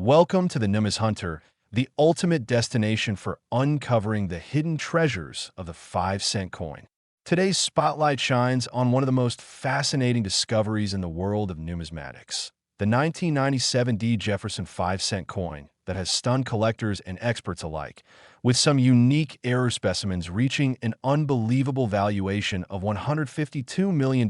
Welcome to the NUMIS Hunter, the ultimate destination for uncovering the hidden treasures of the 5-cent coin. Today's spotlight shines on one of the most fascinating discoveries in the world of numismatics, the 1997 Jefferson 5-cent coin that has stunned collectors and experts alike, with some unique error specimens reaching an unbelievable valuation of $152 million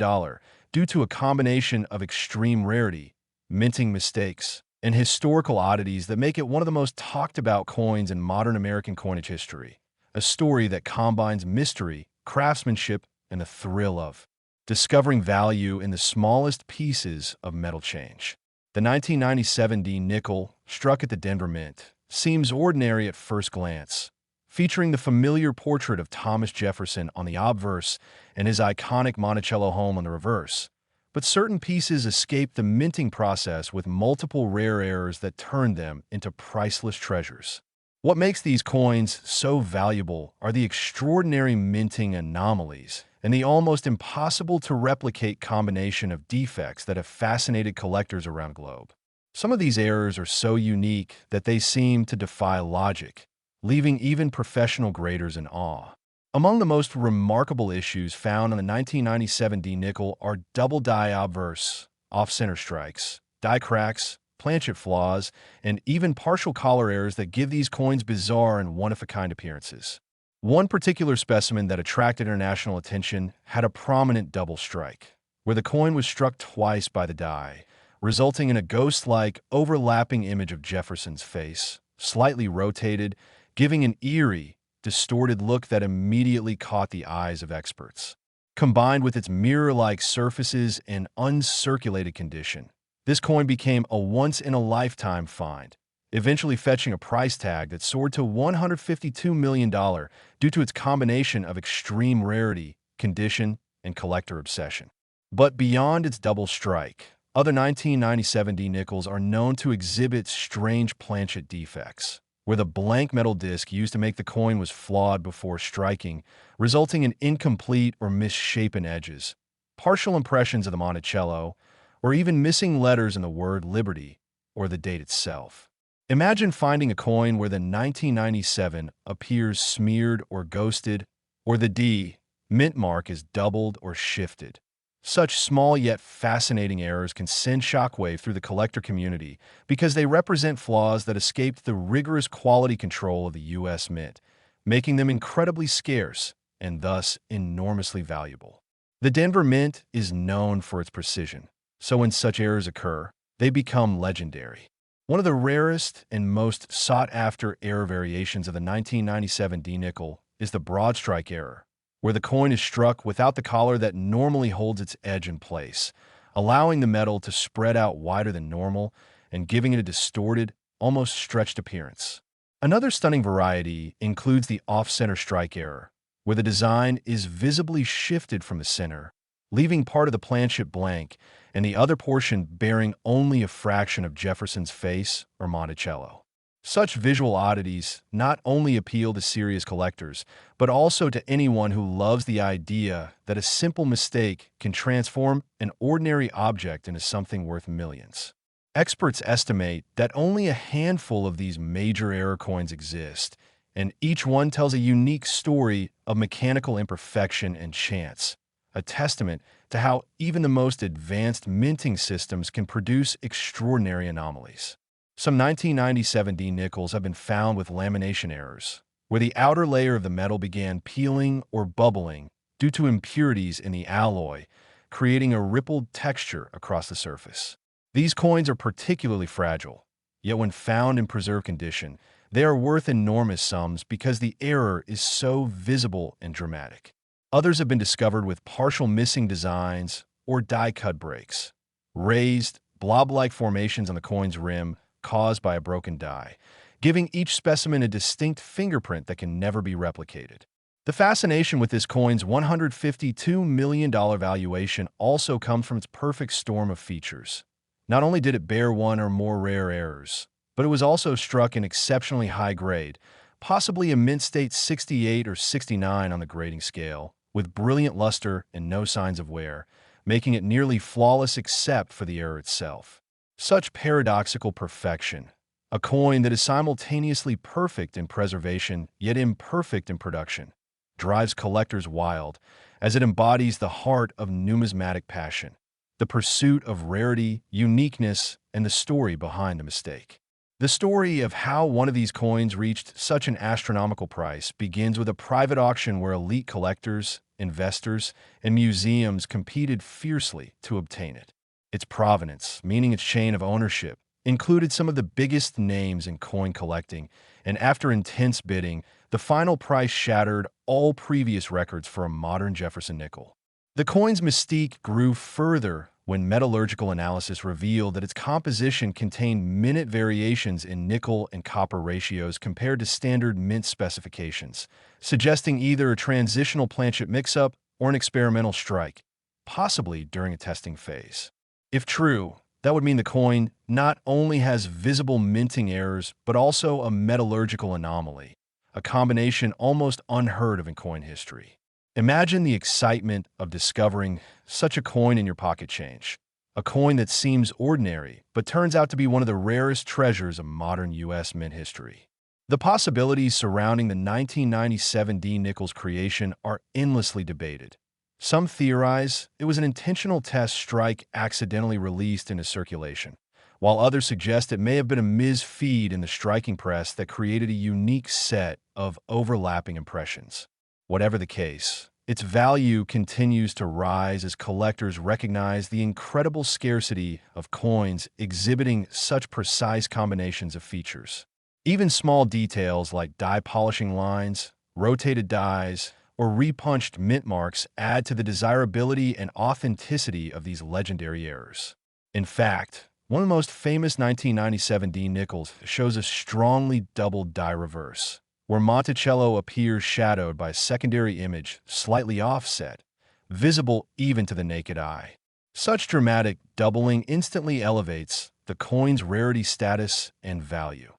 due to a combination of extreme rarity, minting mistakes, and historical oddities that make it one of the most talked about coins in modern American coinage history. A story that combines mystery, craftsmanship, and the thrill of discovering value in the smallest pieces of metal change. The 1997 nickel, struck at the Denver Mint, seems ordinary at first glance, featuring the familiar portrait of Thomas Jefferson on the obverse and his iconic Monticello home on the reverse. But certain pieces escape the minting process with multiple rare errors that turn them into priceless treasures. What makes these coins so valuable are the extraordinary minting anomalies and the almost impossible to replicate combination of defects that have fascinated collectors around the globe. Some of these errors are so unique that they seem to defy logic, leaving even professional graders in awe. Among the most remarkable issues found on the 1997 nickel are double die obverse, off-center strikes, die cracks, planchet flaws, and even partial collar errors that give these coins bizarre and one-of-a-kind appearances. One particular specimen that attracted international attention had a prominent double strike, where the coin was struck twice by the die, resulting in a ghost-like, overlapping image of Jefferson's face, slightly rotated, giving an eerie, distorted look that immediately caught the eyes of experts. Combined with its mirror-like surfaces and uncirculated condition, this coin became a once-in-a-lifetime find, eventually fetching a price tag that soared to $152 million due to its combination of extreme rarity, condition, and collector obsession. But beyond its double strike, other 1997 nickels are known to exhibit strange planchet defects, where the blank metal disc used to make the coin was flawed before striking, resulting in incomplete or misshapen edges, partial impressions of the Monticello, or even missing letters in the word Liberty or the date itself. Imagine finding a coin where the 1997 appears smeared or ghosted, or the D mint mark is doubled or shifted. Such small yet fascinating errors can send shockwave through the collector community because they represent flaws that escaped the rigorous quality control of the U.S. Mint, making them incredibly scarce and thus enormously valuable. The Denver Mint is known for its precision, so when such errors occur, they become legendary. One of the rarest and most sought-after error variations of the 1997 nickel is the broad strike error, where the coin is struck without the collar that normally holds its edge in place, allowing the metal to spread out wider than normal and giving it a distorted, almost stretched appearance. Another stunning variety includes the off-center strike error, where the design is visibly shifted from the center, leaving part of the planchet blank and the other portion bearing only a fraction of Jefferson's face or Monticello. Such visual oddities not only appeal to serious collectors, but also to anyone who loves the idea that a simple mistake can transform an ordinary object into something worth millions. Experts estimate that only a handful of these major error coins exist, and each one tells a unique story of mechanical imperfection and chance, a testament to how even the most advanced minting systems can produce extraordinary anomalies. Some 1997 nickels have been found with lamination errors, where the outer layer of the metal began peeling or bubbling due to impurities in the alloy, creating a rippled texture across the surface. These coins are particularly fragile, yet when found in preserved condition, they are worth enormous sums because the error is so visible and dramatic. Others have been discovered with partial missing designs or die-cut breaks, raised, blob-like formations on the coin's rim caused by a broken die, giving each specimen a distinct fingerprint that can never be replicated. The fascination with this coin's $152 million valuation also comes from its perfect storm of features. Not only did it bear one or more rare errors, but it was also struck in exceptionally high grade, possibly a mint state 68 or 69 on the grading scale, with brilliant luster and no signs of wear, making it nearly flawless except for the error itself. Such paradoxical perfection, a coin that is simultaneously perfect in preservation yet imperfect in production, drives collectors wild as it embodies the heart of numismatic passion, the pursuit of rarity, uniqueness, and the story behind the mistake. The story of how one of these coins reached such an astronomical price begins with a private auction where elite collectors, investors, and museums competed fiercely to obtain it. Its provenance, meaning its chain of ownership, included some of the biggest names in coin collecting, and after intense bidding, the final price shattered all previous records for a modern Jefferson nickel. The coin's mystique grew further when metallurgical analysis revealed that its composition contained minute variations in nickel and copper ratios compared to standard mint specifications, suggesting either a transitional planchet mix-up or an experimental strike, possibly during a testing phase. If true, that would mean the coin not only has visible minting errors, but also a metallurgical anomaly, a combination almost unheard of in coin history. Imagine the excitement of discovering such a coin in your pocket change, a coin that seems ordinary but turns out to be one of the rarest treasures of modern U.S. mint history. The possibilities surrounding the 1997 D. Nickels creation are endlessly debated. Some theorize it was an intentional test strike accidentally released into circulation, while others suggest it may have been a misfeed in the striking press that created a unique set of overlapping impressions. Whatever the case, its value continues to rise as collectors recognize the incredible scarcity of coins exhibiting such precise combinations of features. Even small details like die polishing lines, rotated dies, or repunched mint marks add to the desirability and authenticity of these legendary errors. In fact, one of the most famous 1997 D. Nickels shows a strongly doubled die reverse, where Monticello appears shadowed by a secondary image slightly offset, visible even to the naked eye. Such dramatic doubling instantly elevates the coin's rarity status and value,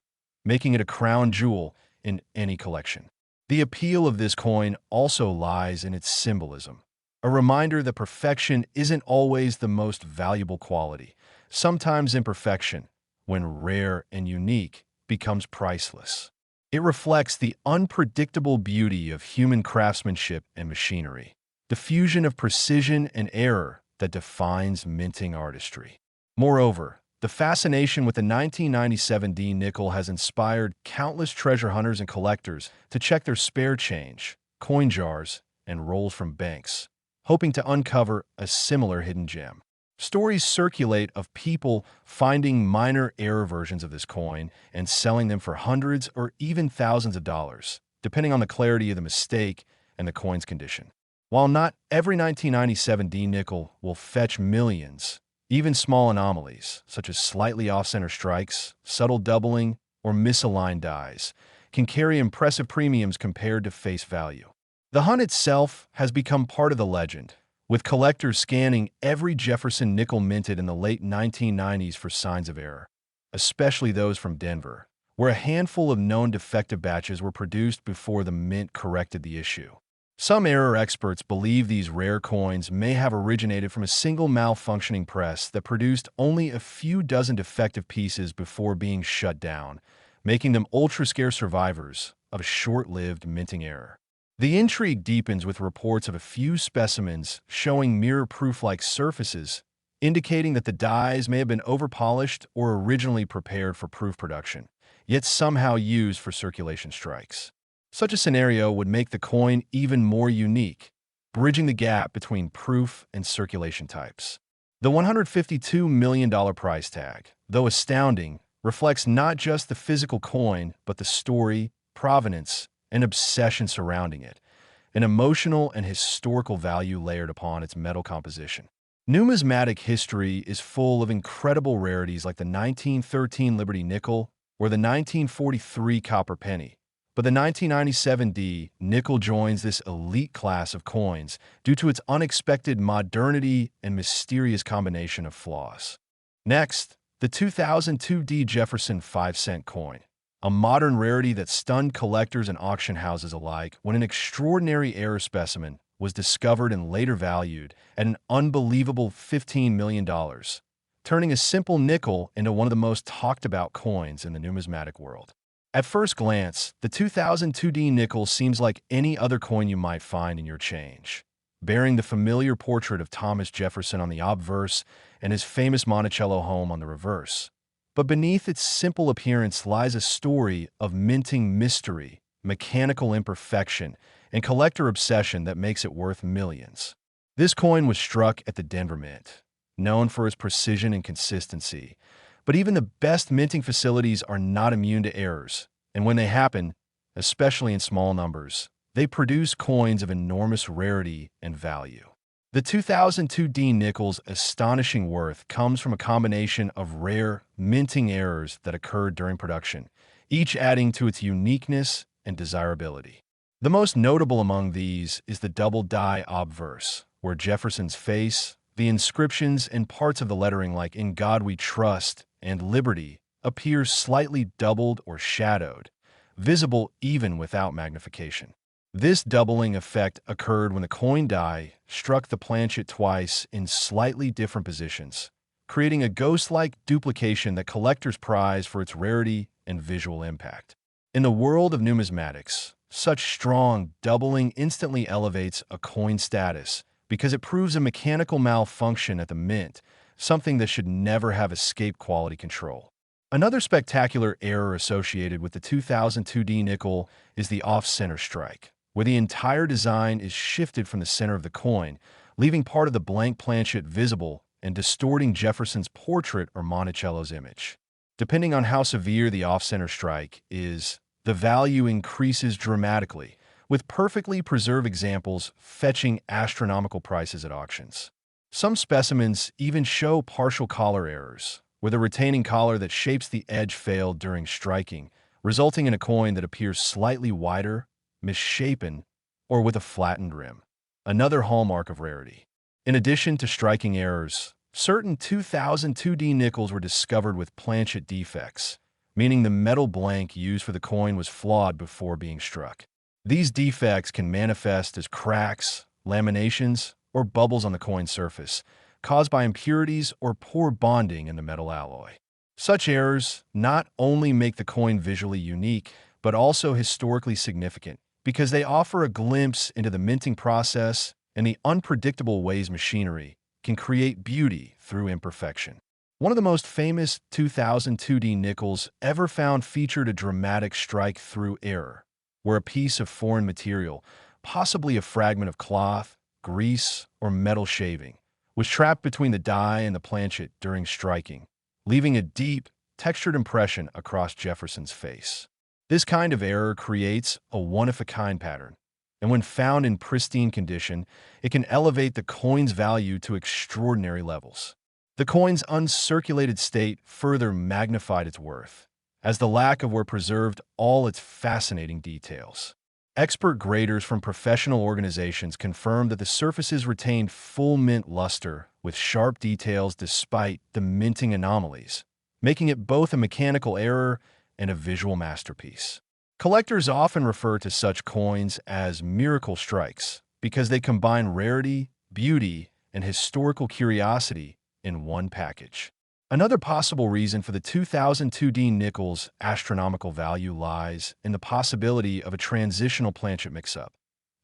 making it a crown jewel in any collection. The appeal of this coin also lies in its symbolism, a reminder that perfection isn't always the most valuable quality. Sometimes imperfection, when rare and unique, becomes priceless. It reflects the unpredictable beauty of human craftsmanship and machinery, the fusion of precision and error that defines minting artistry. Moreover, the fascination with the 1997 D. Nickel has inspired countless treasure hunters and collectors to check their spare change, coin jars, and rolls from banks, hoping to uncover a similar hidden gem. Stories circulate of people finding minor error versions of this coin and selling them for hundreds or even thousands of dollars, depending on the clarity of the mistake and the coin's condition. While not every 1997 D. Nickel will fetch millions, even small anomalies, such as slightly off-center strikes, subtle doubling, or misaligned dies, can carry impressive premiums compared to face value. The hunt itself has become part of the legend, with collectors scanning every Jefferson nickel minted in the late 1990s for signs of error, especially those from Denver, where a handful of known defective batches were produced before the mint corrected the issue. Some error experts believe these rare coins may have originated from a single malfunctioning press that produced only a few dozen defective pieces before being shut down, making them ultra-scarce survivors of a short-lived minting error. The intrigue deepens with reports of a few specimens showing mirror-proof-like surfaces, indicating that the dies may have been overpolished or originally prepared for proof production, yet somehow used for circulation strikes. Such a scenario would make the coin even more unique, bridging the gap between proof and circulation types. The $152 million price tag, though astounding, reflects not just the physical coin, but the story, provenance, and obsession surrounding it, an emotional and historical value layered upon its metal composition. Numismatic history is full of incredible rarities like the 1913 Liberty Nickel or the 1943 Copper Penny, but the 1997 D Nickel joins this elite class of coins due to its unexpected modernity and mysterious combination of flaws. Next, the 2002 D Jefferson 5-cent coin, a modern rarity that stunned collectors and auction houses alike when an extraordinary error specimen was discovered and later valued at an unbelievable $15 million, turning a simple nickel into one of the most talked about coins in the numismatic world. At first glance, the 2002D nickel seems like any other coin you might find in your change, bearing the familiar portrait of Thomas Jefferson on the obverse and his famous Monticello home on the reverse. But beneath its simple appearance lies a story of minting mystery, mechanical imperfection, and collector obsession that makes it worth millions. This coin was struck at the Denver Mint, known for its precision and consistency. But even the best minting facilities are not immune to errors, and when they happen, especially in small numbers, they produce coins of enormous rarity and value. The 2002D nickel's astonishing worth comes from a combination of rare, minting errors that occurred during production, each adding to its uniqueness and desirability. The most notable among these is the double die obverse, where Jefferson's face, the inscriptions, and parts of the lettering like "In God We Trust" and "Liberty" appears slightly doubled or shadowed, visible even without magnification. This doubling effect occurred when the coin die struck the planchet twice in slightly different positions, creating a ghost-like duplication that collectors prize for its rarity and visual impact. In the world of numismatics, such strong doubling instantly elevates a coin status because it proves a mechanical malfunction at the mint, something that should never have escaped quality control. Another spectacular error associated with the 2002D nickel is the off-center strike, where the entire design is shifted from the center of the coin, leaving part of the blank planchet visible and distorting Jefferson's portrait or Monticello's image. Depending on how severe the off-center strike is, the value increases dramatically, with perfectly preserved examples fetching astronomical prices at auctions. Some specimens even show partial collar errors, where the retaining collar that shapes the edge failed during striking, resulting in a coin that appears slightly wider, misshapen, or with a flattened rim. Another hallmark of rarity. In addition to striking errors, certain 2002D nickels were discovered with planchet defects, meaning the metal blank used for the coin was flawed before being struck. These defects can manifest as cracks, laminations, or bubbles on the coin surface, caused by impurities or poor bonding in the metal alloy. Such errors not only make the coin visually unique, but also historically significant, because they offer a glimpse into the minting process and the unpredictable ways machinery can create beauty through imperfection. One of the most famous 2002D nickels ever found featured a dramatic strike-through error, where a piece of foreign material, possibly a fragment of cloth, grease, or metal shaving, was trapped between the die and the planchet during striking, leaving a deep, textured impression across Jefferson's face. This kind of error creates a one-of-a-kind pattern, and when found in pristine condition, it can elevate the coin's value to extraordinary levels. The coin's uncirculated state further magnified its worth, as the lack of were preserved all its fascinating details. Expert graders from professional organizations confirmed that the surfaces retained full mint luster with sharp details despite the minting anomalies, making it both a mechanical error and a visual masterpiece. Collectors often refer to such coins as miracle strikes because they combine rarity, beauty, and historical curiosity in one package. Another possible reason for the 2002D nickel's astronomical value lies in the possibility of a transitional planchet mix-up,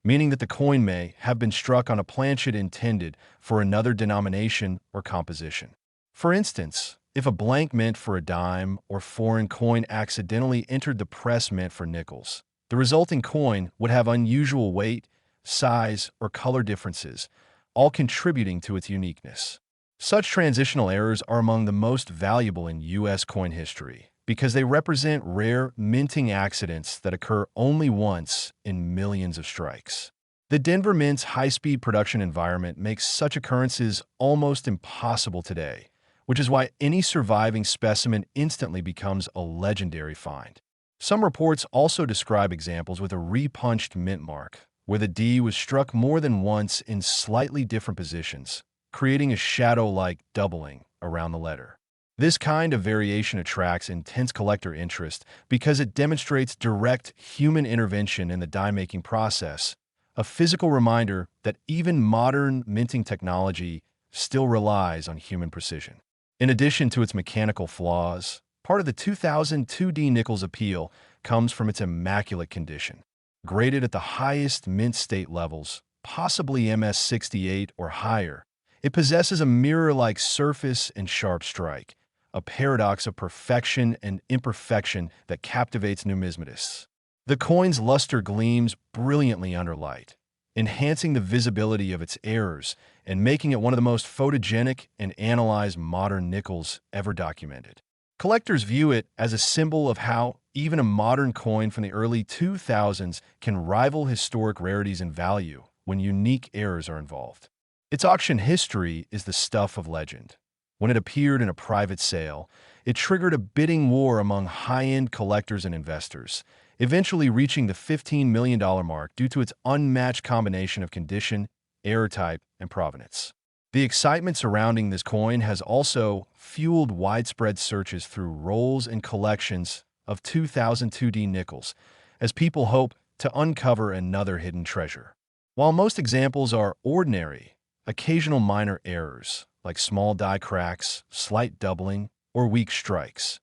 meaning that the coin may have been struck on a planchet intended for another denomination or composition. For instance, if a blank mint for a dime or foreign coin accidentally entered the press mint for nickels, the resulting coin would have unusual weight, size, or color differences, all contributing to its uniqueness. Such transitional errors are among the most valuable in U.S. coin history because they represent rare minting accidents that occur only once in millions of strikes. The Denver Mint's high-speed production environment makes such occurrences almost impossible today, which is why any surviving specimen instantly becomes a legendary find. Some reports also describe examples with a repunched mint mark, where the D was struck more than once in slightly different positions, creating a shadow-like doubling around the letter. This kind of variation attracts intense collector interest because it demonstrates direct human intervention in the die-making process, a physical reminder that even modern minting technology still relies on human precision. In addition to its mechanical flaws, part of the 2002D Nickels appeal comes from its immaculate condition. Graded at the highest mint state levels, possibly MS68 or higher, it possesses a mirror-like surface and sharp strike, a paradox of perfection and imperfection that captivates numismatists. The coin's luster gleams brilliantly under light, enhancing the visibility of its errors and making it one of the most photogenic and analyzed modern nickels ever documented. Collectors view it as a symbol of how even a modern coin from the early 2000s can rival historic rarities in value when unique errors are involved. Its auction history is the stuff of legend. When it appeared in a private sale, it triggered a bidding war among high-end collectors and investors, eventually reaching the $15 million mark due to its unmatched combination of condition, error type, and provenance. The excitement surrounding this coin has also fueled widespread searches through rolls and collections of 2002D nickels, as people hope to uncover another hidden treasure. While most examples are ordinary, occasional minor errors, like small die cracks, slight doubling, or weak strikes,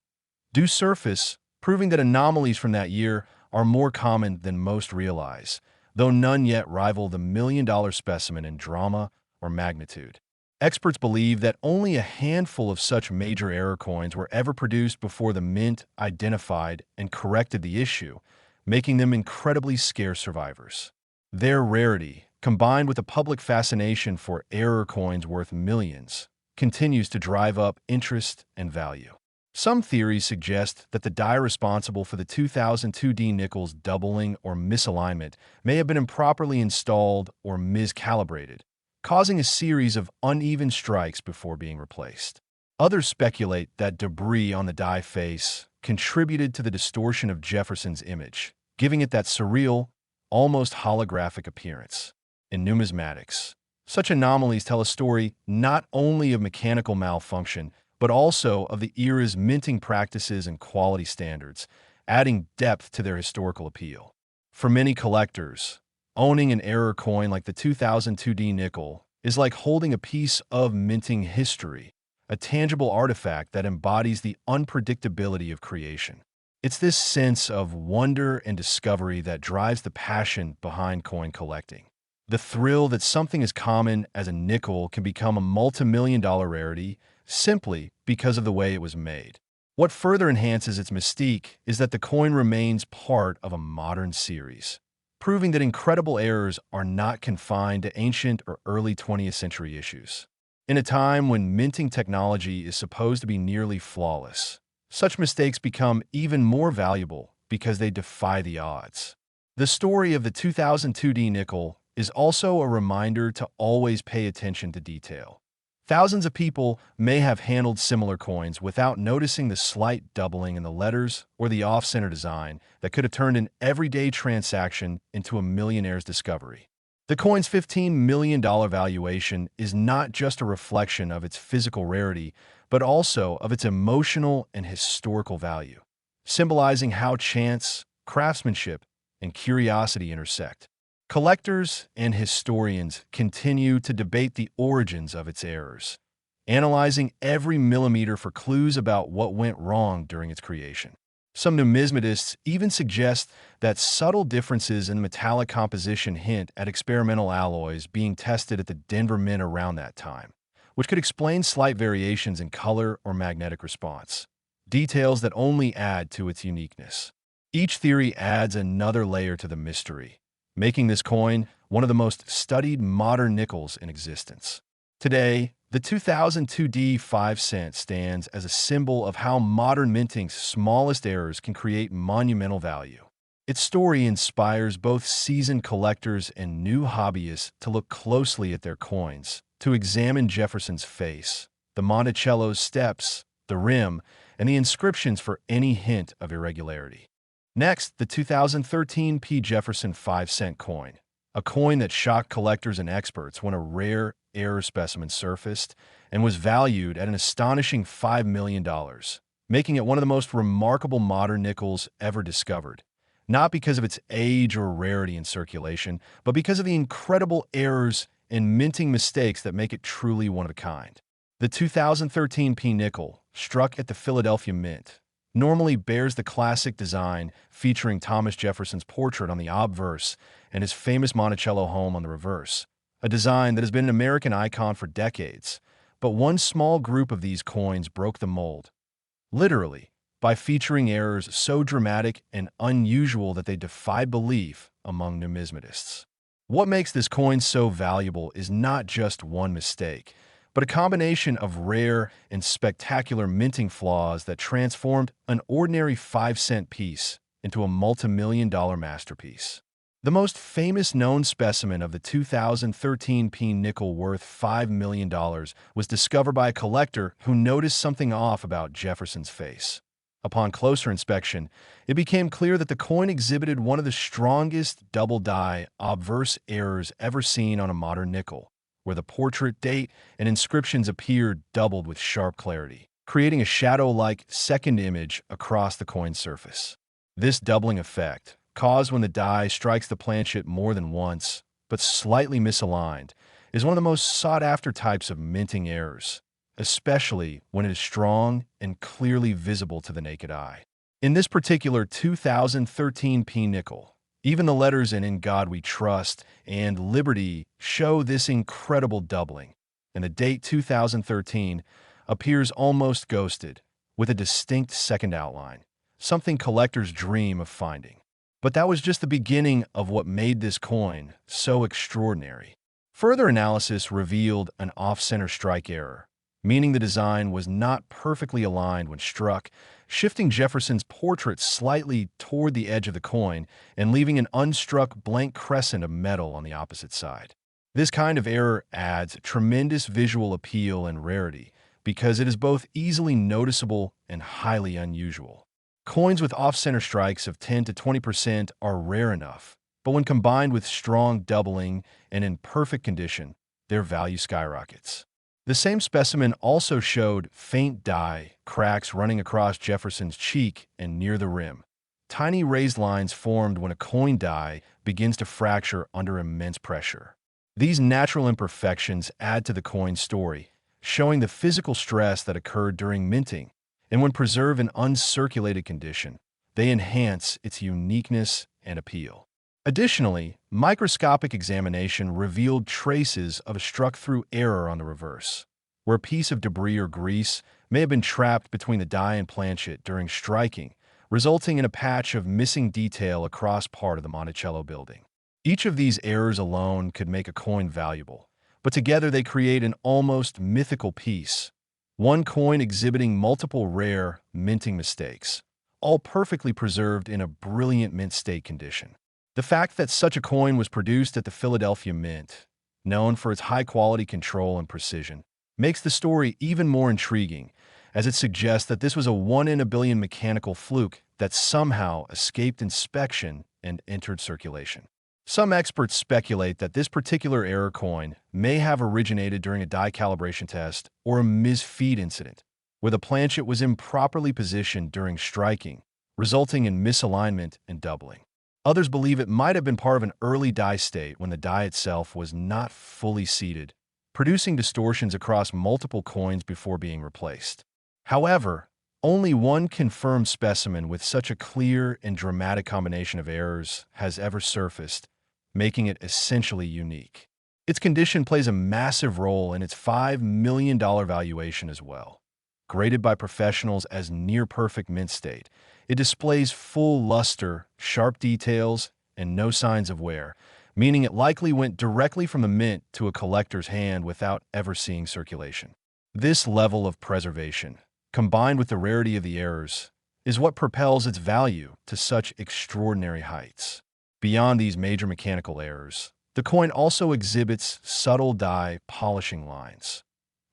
do surface, proving that anomalies from that year are more common than most realize, though none yet rival the million-dollar specimen in drama or magnitude. Experts believe that only a handful of such major error coins were ever produced before the mint identified and corrected the issue, making them incredibly scarce survivors. Their rarity, combined with a public fascination for error coins worth millions, continues to drive up interest and value. Some theories suggest that the die responsible for the 2002D nickels doubling or misalignment may have been improperly installed or miscalibrated, causing a series of uneven strikes before being replaced. Others speculate that debris on the die face contributed to the distortion of Jefferson's image, giving it that surreal, almost holographic appearance. In numismatics, such anomalies tell a story not only of mechanical malfunction, but also of the era's minting practices and quality standards, adding depth to their historical appeal. For many collectors, owning an error coin like the 2002D nickel is like holding a piece of minting history, a tangible artifact that embodies the unpredictability of creation. It's this sense of wonder and discovery that drives the passion behind coin collecting. The thrill that something as common as a nickel can become a multi-million-dollar rarity simply because of the way it was made. What further enhances its mystique is that the coin remains part of a modern series, proving that incredible errors are not confined to ancient or early 20th century issues. In a time when minting technology is supposed to be nearly flawless, such mistakes become even more valuable because they defy the odds. The story of the 2002D nickel is also a reminder to always pay attention to detail. Thousands of people may have handled similar coins without noticing the slight doubling in the letters or the off-center design that could have turned an everyday transaction into a millionaire's discovery. The coin's $15 million valuation is not just a reflection of its physical rarity, but also of its emotional and historical value, symbolizing how chance, craftsmanship, and curiosity intersect. Collectors and historians continue to debate the origins of its errors, analyzing every millimeter for clues about what went wrong during its creation. Some numismatists even suggest that subtle differences in metallic composition hint at experimental alloys being tested at the Denver Mint around that time, which could explain slight variations in color or magnetic response, details that only add to its uniqueness. Each theory adds another layer to the mystery, making this coin one of the most studied modern nickels in existence. Today, the 2002D 5 cent stands as a symbol of how modern minting's smallest errors can create monumental value. Its story inspires both seasoned collectors and new hobbyists to look closely at their coins, to examine Jefferson's face, the Monticello's steps, the rim, and the inscriptions for any hint of irregularity. Next, the 2013 P. Jefferson 5 cent coin, a coin that shocked collectors and experts when a rare error specimen surfaced and was valued at an astonishing $5 million, making it one of the most remarkable modern nickels ever discovered, not because of its age or rarity in circulation, but because of the incredible errors and minting mistakes that make it truly one of a kind. The 2013 nickel, struck at the Philadelphia Mint, normally bears the classic design featuring Thomas Jefferson's portrait on the obverse and his famous Monticello home on the reverse, a design that has been an American icon for decades. But one small group of these coins broke the mold, literally, by featuring errors so dramatic and unusual that they defied belief among numismatists. What makes this coin so valuable is not just one mistake, but a combination of rare and spectacular minting flaws that transformed an ordinary 5-cent piece into a multi-million-dollar masterpiece. The most famous known specimen of the 2013 nickel worth $5 million was discovered by a collector who noticed something off about Jefferson's face. Upon closer inspection, it became clear that the coin exhibited one of the strongest double-die obverse errors ever seen on a modern nickel, where the portrait, date, and inscriptions appeared doubled with sharp clarity, creating a shadow-like second image across the coin's surface. This doubling effect, caused when the die strikes the planchet more than once, but slightly misaligned, is one of the most sought-after types of minting errors, especially when it is strong and clearly visible to the naked eye. In this particular 2013 nickel, even the letters in God We Trust and Liberty show this incredible doubling, and the date 2013 appears almost ghosted, with a distinct second outline, something collectors dream of finding. But that was just the beginning of what made this coin so extraordinary. Further analysis revealed an off-center strike error, meaning the design was not perfectly aligned when struck, shifting Jefferson's portrait slightly toward the edge of the coin and leaving an unstruck blank crescent of metal on the opposite side. This kind of error adds tremendous visual appeal and rarity because it is both easily noticeable and highly unusual. Coins with off-center strikes of 10 to 20% are rare enough, but when combined with strong doubling and in perfect condition, their value skyrockets. The same specimen also showed faint die cracks running across Jefferson's cheek and near the rim. Tiny raised lines formed when a coin die begins to fracture under immense pressure. These natural imperfections add to the coin's story, showing the physical stress that occurred during minting, and when preserved in uncirculated condition, they enhance its uniqueness and appeal. Additionally, microscopic examination revealed traces of a struck-through error on the reverse, where a piece of debris or grease may have been trapped between the die and planchet during striking, resulting in a patch of missing detail across part of the Monticello building. Each of these errors alone could make a coin valuable, but together they create an almost mythical piece, one coin exhibiting multiple rare minting mistakes, all perfectly preserved in a brilliant mint state condition. The fact that such a coin was produced at the Philadelphia Mint, known for its high-quality control and precision, makes the story even more intriguing, as it suggests that this was a one-in-a-billion mechanical fluke that somehow escaped inspection and entered circulation. Some experts speculate that this particular error coin may have originated during a die calibration test or a misfeed incident, where the planchet was improperly positioned during striking, resulting in misalignment and doubling. Others believe it might have been part of an early die state when the die itself was not fully seated, producing distortions across multiple coins before being replaced. However, only one confirmed specimen with such a clear and dramatic combination of errors has ever surfaced, making it essentially unique. Its condition plays a massive role in its $5 million valuation as well. Graded by professionals as near-perfect mint state, it displays full luster, sharp details, and no signs of wear, meaning it likely went directly from the mint to a collector's hand without ever seeing circulation. This level of preservation, combined with the rarity of the errors, is what propels its value to such extraordinary heights. Beyond these major mechanical errors, the coin also exhibits subtle die polishing lines,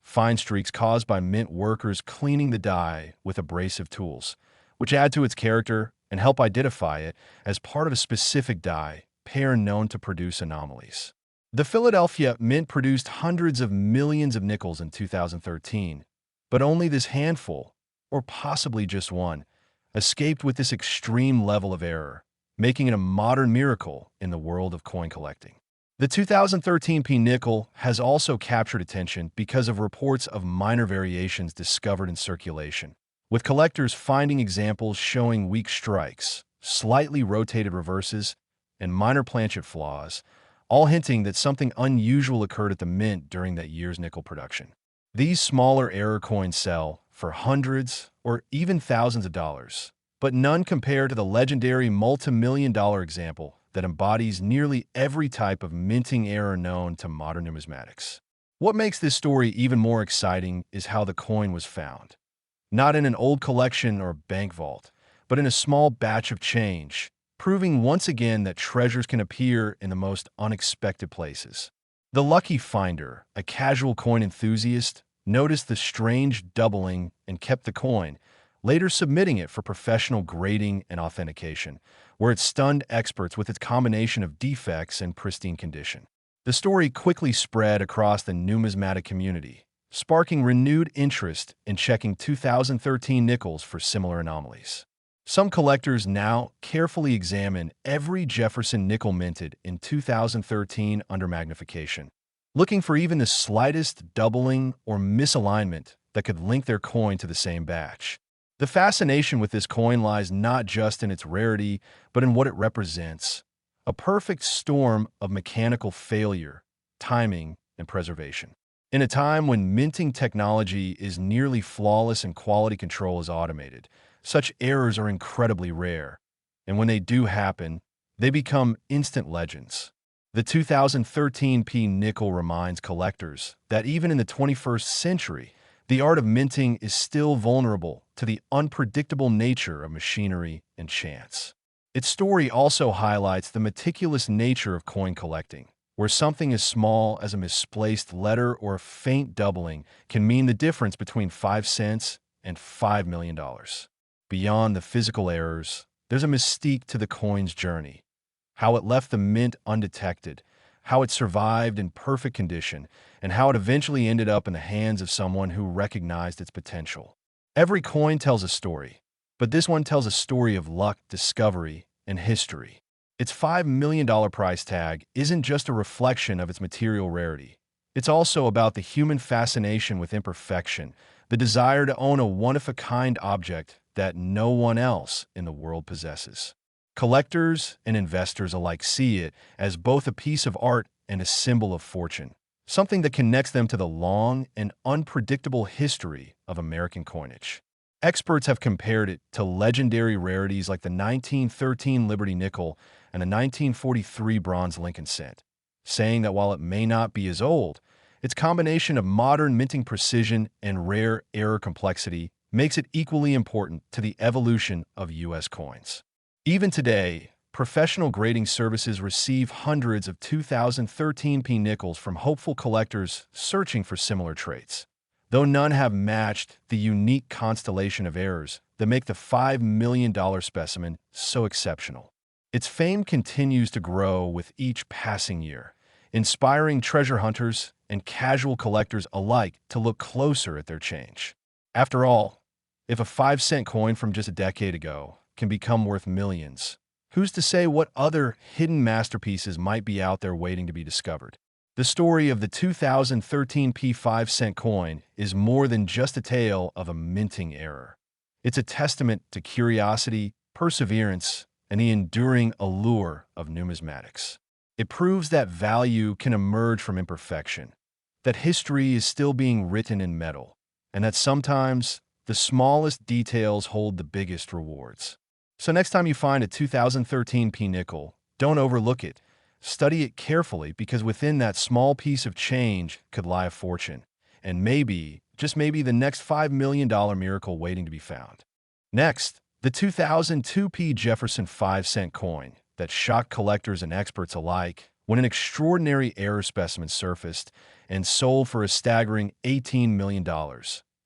fine streaks caused by mint workers cleaning the die with abrasive tools, which add to its character and help identify it as part of a specific die pair known to produce anomalies. The Philadelphia Mint produced hundreds of millions of nickels in 2013, but only this handful, or possibly just one, escaped with this extreme level of error, making it a modern miracle in the world of coin collecting. The 2013 P nickel has also captured attention because of reports of minor variations discovered in circulation, with collectors finding examples showing weak strikes, slightly rotated reverses, and minor planchet flaws, all hinting that something unusual occurred at the mint during that year's nickel production. These smaller error coins sell for hundreds or even thousands of dollars, but none compare to the legendary multi-million-dollar example that embodies nearly every type of minting error known to modern numismatics. What makes this story even more exciting is how the coin was found. Not in an old collection or bank vault, but in a small batch of change, proving once again that treasures can appear in the most unexpected places. The lucky finder, a casual coin enthusiast, noticed the strange doubling and kept the coin, later submitting it for professional grading and authentication, where it stunned experts with its combination of defects and pristine condition. The story quickly spread across the numismatic community, sparking renewed interest in checking 2013 nickels for similar anomalies. Some collectors now carefully examine every Jefferson nickel minted in 2013 under magnification, looking for even the slightest doubling or misalignment that could link their coin to the same batch. The fascination with this coin lies not just in its rarity, but in what it represents: a perfect storm of mechanical failure, timing, and preservation. In a time when minting technology is nearly flawless and quality control is automated, such errors are incredibly rare, and when they do happen, they become instant legends. The 2013 P nickel reminds collectors that even in the 21st century, the art of minting is still vulnerable to the unpredictable nature of machinery and chance. Its story also highlights the meticulous nature of coin collecting, where something as small as a misplaced letter or a faint doubling can mean the difference between 5 cents and $5 million. Beyond the physical errors, there's a mystique to the coin's journey: how it left the mint undetected, how it survived in perfect condition, and how it eventually ended up in the hands of someone who recognized its potential. Every coin tells a story, but this one tells a story of luck, discovery, and history. Its $5 million price tag isn't just a reflection of its material rarity. It's also about the human fascination with imperfection, the desire to own a one-of-a-kind object that no one else in the world possesses. Collectors and investors alike see it as both a piece of art and a symbol of fortune, something that connects them to the long and unpredictable history of American coinage. Experts have compared it to legendary rarities like the 1913 Liberty nickel and the 1943 bronze Lincoln cent, saying that while it may not be as old, its combination of modern minting precision and rare error complexity makes it equally important to the evolution of U.S. coins. Even today, professional grading services receive hundreds of 2013 P nickels from hopeful collectors searching for similar traits, though none have matched the unique constellation of errors that make the $5 million specimen so exceptional. Its fame continues to grow with each passing year, inspiring treasure hunters and casual collectors alike to look closer at their change. After all, if a 5-cent coin from just a decade ago can become worth millions, who's to say what other hidden masterpieces might be out there waiting to be discovered? The story of the 2013 P 5-cent coin is more than just a tale of a minting error. It's a testament to curiosity, perseverance, and the enduring allure of numismatics. It proves that value can emerge from imperfection, that history is still being written in metal, and that sometimes the smallest details hold the biggest rewards. So next time you find a 2013 P nickel, don't overlook it. Study it carefully, because within that small piece of change could lie a fortune, and maybe, just maybe, the next $5 million miracle waiting to be found. Next, the 2002 P Jefferson 5-cent coin that shocked collectors and experts alike when an extraordinary error specimen surfaced and sold for a staggering $18 million,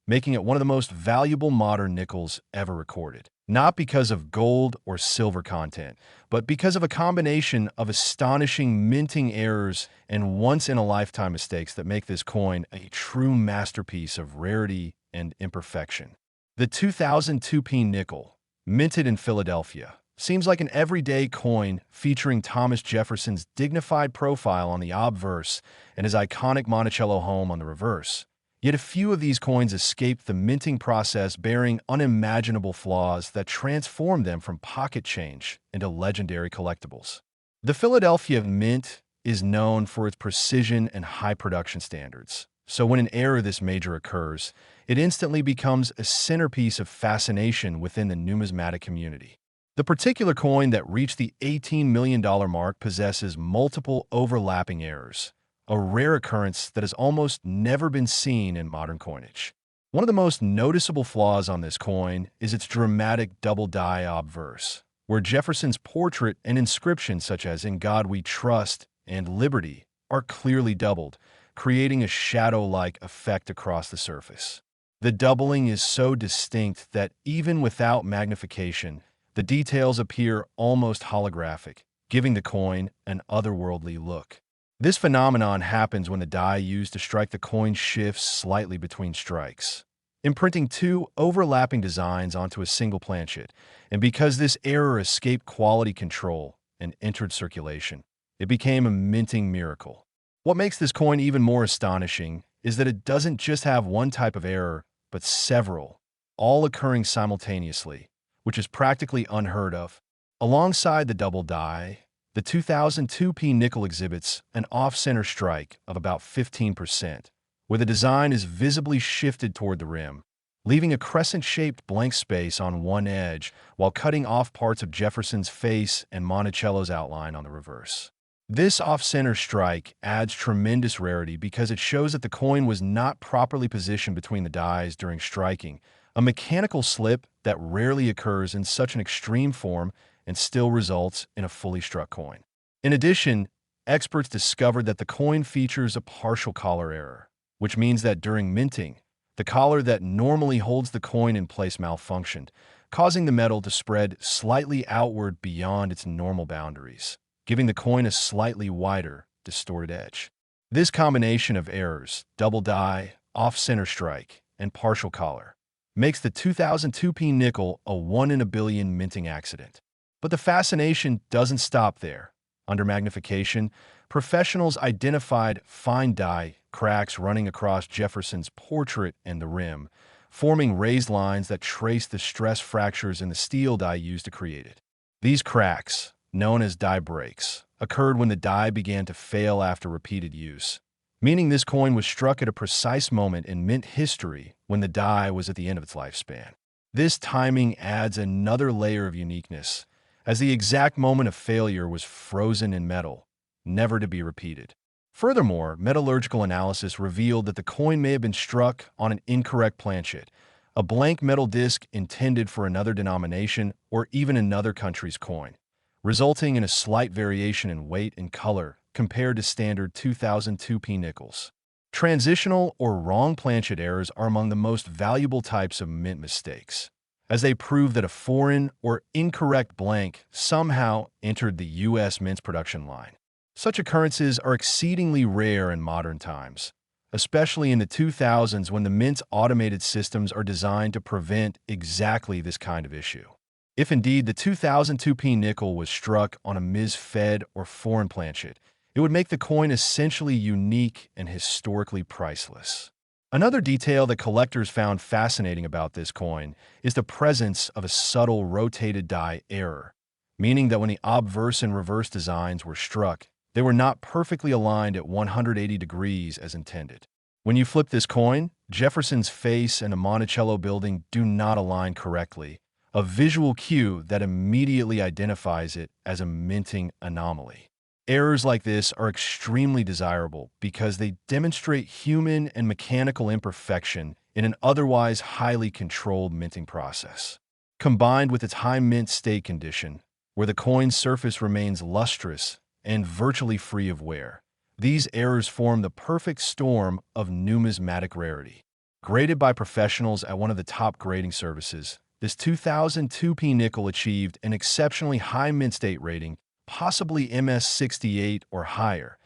making it one of the most valuable modern nickels ever recorded. Not because of gold or silver content, but because of a combination of astonishing minting errors and once-in-a-lifetime mistakes that make this coin a true masterpiece of rarity and imperfection. The 2002 P nickel, minted in Philadelphia, Seems like an everyday coin featuring Thomas Jefferson's dignified profile on the obverse and his iconic Monticello home on the reverse. Yet a few of these coins escaped the minting process, bearing unimaginable flaws that transformed them from pocket change into legendary collectibles. The Philadelphia Mint is known for its precision and high production standards. So when an error this major occurs, it instantly becomes a centerpiece of fascination within the numismatic community. The particular coin that reached the $18 million mark possesses multiple overlapping errors, a rare occurrence that has almost never been seen in modern coinage. One of the most noticeable flaws on this coin is its dramatic double die obverse, where Jefferson's portrait and inscriptions such as "In God We Trust" and "Liberty" are clearly doubled, creating a shadow-like effect across the surface. The doubling is so distinct that even without magnification, the details appear almost holographic, giving the coin an otherworldly look. This phenomenon happens when the die used to strike the coin shifts slightly between strikes, imprinting two overlapping designs onto a single planchet, and because this error escaped quality control and entered circulation, it became a minting miracle. What makes this coin even more astonishing is that it doesn't just have one type of error, but several, all occurring simultaneously, which is practically unheard of. Alongside the double die, the 2002p nickel exhibits an off-center strike of about 15%, where the design is visibly shifted toward the rim, leaving a crescent-shaped blank space on one edge while cutting off parts of Jefferson's face and Monticello's outline on the reverse. This off-center strike adds tremendous rarity because it shows that the coin was not properly positioned between the dies during striking, a mechanical slip that rarely occurs in such an extreme form and still results in a fully struck coin. In addition, experts discovered that the coin features a partial collar error, which means that during minting, the collar that normally holds the coin in place malfunctioned, causing the metal to spread slightly outward beyond its normal boundaries, giving the coin a slightly wider, distorted edge. This combination of errors, double die, off-center strike, and partial collar, makes the 2002p nickel a 1 in a billion minting accident. But the fascination doesn't stop there. Under magnification, professionals identified fine die cracks running across Jefferson's portrait and the rim, forming raised lines that trace the stress fractures in the steel die used to create it. These cracks, known as die breaks, occurred when the die began to fail after repeated use, meaning this coin was struck at a precise moment in mint history when the die was at the end of its lifespan. This timing adds another layer of uniqueness, as the exact moment of failure was frozen in metal, never to be repeated. Furthermore, metallurgical analysis revealed that the coin may have been struck on an incorrect planchet, a blank metal disc intended for another denomination or even another country's coin, resulting in a slight variation in weight and color compared to standard 2002p nickels. Transitional or wrong planchet errors are among the most valuable types of mint mistakes, as they prove that a foreign or incorrect blank somehow entered the U.S. mint's production line. Such occurrences are exceedingly rare in modern times, especially in the 2000s when the mint's automated systems are designed to prevent exactly this kind of issue. If indeed the 2002p nickel was struck on a mis-fed or foreign planchet, it would make the coin essentially unique and historically priceless. Another detail that collectors found fascinating about this coin is the presence of a subtle rotated die error, meaning that when the obverse and reverse designs were struck, they were not perfectly aligned at 180 degrees as intended. When you flip this coin, Jefferson's face and the Monticello building do not align correctly, a visual cue that immediately identifies it as a minting anomaly. Errors like this are extremely desirable because they demonstrate human and mechanical imperfection in an otherwise highly controlled minting process. Combined with its high mint state condition, where the coin's surface remains lustrous and virtually free of wear, these errors form the perfect storm of numismatic rarity. Graded by professionals at one of the top grading services, this 2002p nickel achieved an exceptionally high mint state rating, possibly MS68 or higher,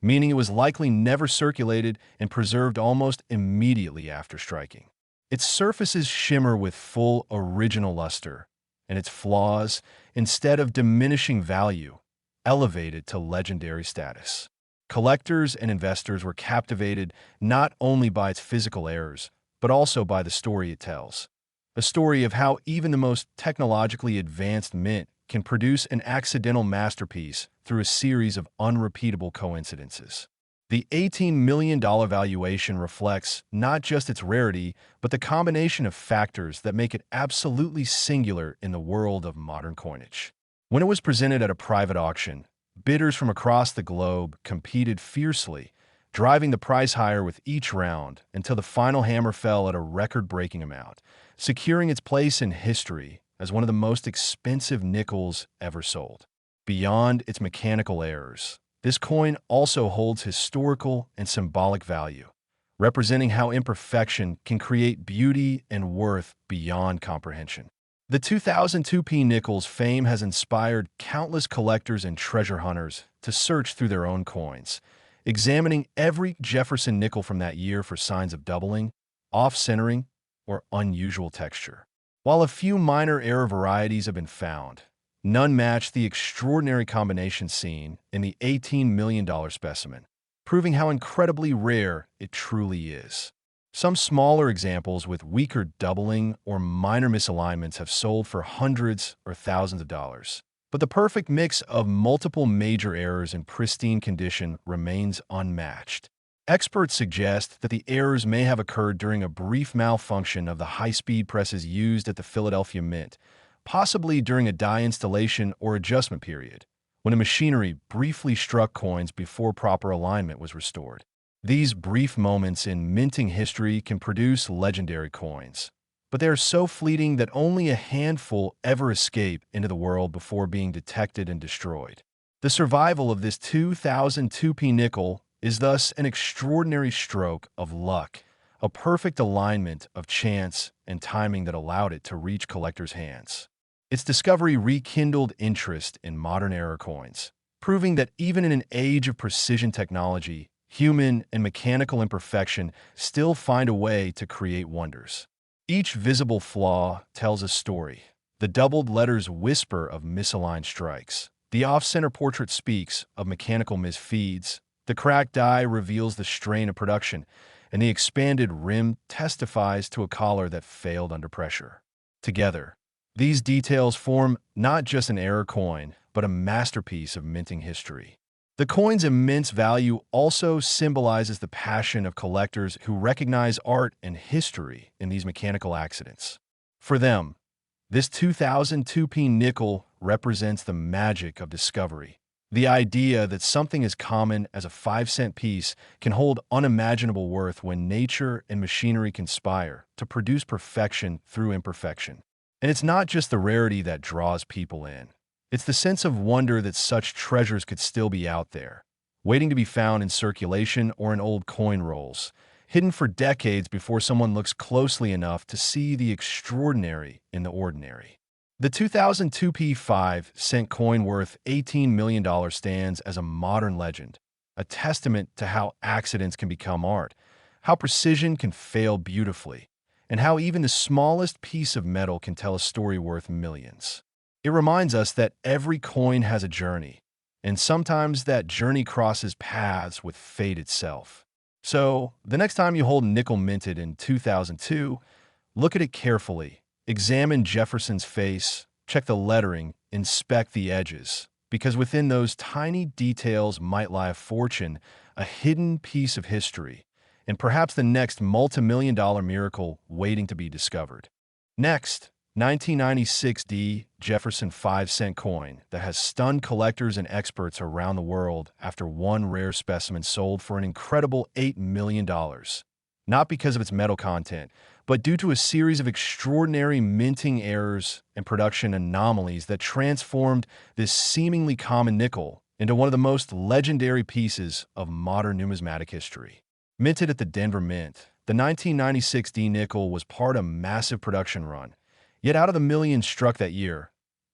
meaning it was likely never circulated and preserved almost immediately after striking. Its surfaces shimmer with full original luster, and its flaws, instead of diminishing value, elevated to legendary status. Collectors and investors were captivated not only by its physical errors, but also by the story it tells. A story of how even the most technologically advanced mint can produce an accidental masterpiece through a series of unrepeatable coincidences. The $18 million valuation reflects not just its rarity, but the combination of factors that make it absolutely singular in the world of modern coinage. When it was presented at a private auction, bidders from across the globe competed fiercely, driving the price higher with each round until the final hammer fell at a record-breaking amount, securing its place in history as one of the most expensive nickels ever sold. Beyond its mechanical errors, this coin also holds historical and symbolic value, representing how imperfection can create beauty and worth beyond comprehension. The 2002 Nickels fame has inspired countless collectors and treasure hunters to search through their own coins, examining every Jefferson nickel from that year for signs of doubling, off-centering, or unusual texture. While a few minor error varieties have been found, none match the extraordinary combination seen in the $18 million specimen, proving how incredibly rare it truly is. Some smaller examples with weaker doubling or minor misalignments have sold for hundreds or thousands of dollars. But the perfect mix of multiple major errors in pristine condition remains unmatched. Experts suggest that the errors may have occurred during a brief malfunction of the high-speed presses used at the Philadelphia Mint, possibly during a die installation or adjustment period, when the machinery briefly struck coins before proper alignment was restored. These brief moments in minting history can produce legendary coins, but they are so fleeting that only a handful ever escape into the world before being detected and destroyed. The survival of this 2002 nickel is thus an extraordinary stroke of luck, a perfect alignment of chance and timing that allowed it to reach collectors' hands. Its discovery rekindled interest in modern era coins, proving that even in an age of precision technology, human and mechanical imperfection still find a way to create wonders. Each visible flaw tells a story. The doubled letters whisper of misaligned strikes. The off-center portrait speaks of mechanical misfeeds. The cracked die reveals the strain of production, and the expanded rim testifies to a collar that failed under pressure. Together, these details form not just an error coin, but a masterpiece of minting history. The coin's immense value also symbolizes the passion of collectors who recognize art and history in these mechanical accidents. For them, this 2002 nickel represents the magic of discovery. The idea that something as common as a 5-cent piece can hold unimaginable worth when nature and machinery conspire to produce perfection through imperfection. And it's not just the rarity that draws people in. It's the sense of wonder that such treasures could still be out there, waiting to be found in circulation or in old coin rolls, hidden for decades before someone looks closely enough to see the extraordinary in the ordinary. The 2002 5-cent coin worth $18 million stands as a modern legend, a testament to how accidents can become art, how precision can fail beautifully, and how even the smallest piece of metal can tell a story worth millions. It reminds us that every coin has a journey, and sometimes that journey crosses paths with fate itself. So, the next time you hold nickel minted in 2002, look at it carefully. Examine Jefferson's face, check the lettering, inspect the edges, because within those tiny details might lie a fortune, a hidden piece of history, and perhaps the next multi-million-dollar miracle waiting to be discovered. Next, 1996 D Jefferson 5-cent coin that has stunned collectors and experts around the world after one rare specimen sold for an incredible $8 million. Not because of its metal content, but due to a series of extraordinary minting errors and production anomalies that transformed this seemingly common nickel into one of the most legendary pieces of modern numismatic history. Minted at the Denver Mint, the 1996 D nickel was part of a massive production run. Yet out of the millions struck that year,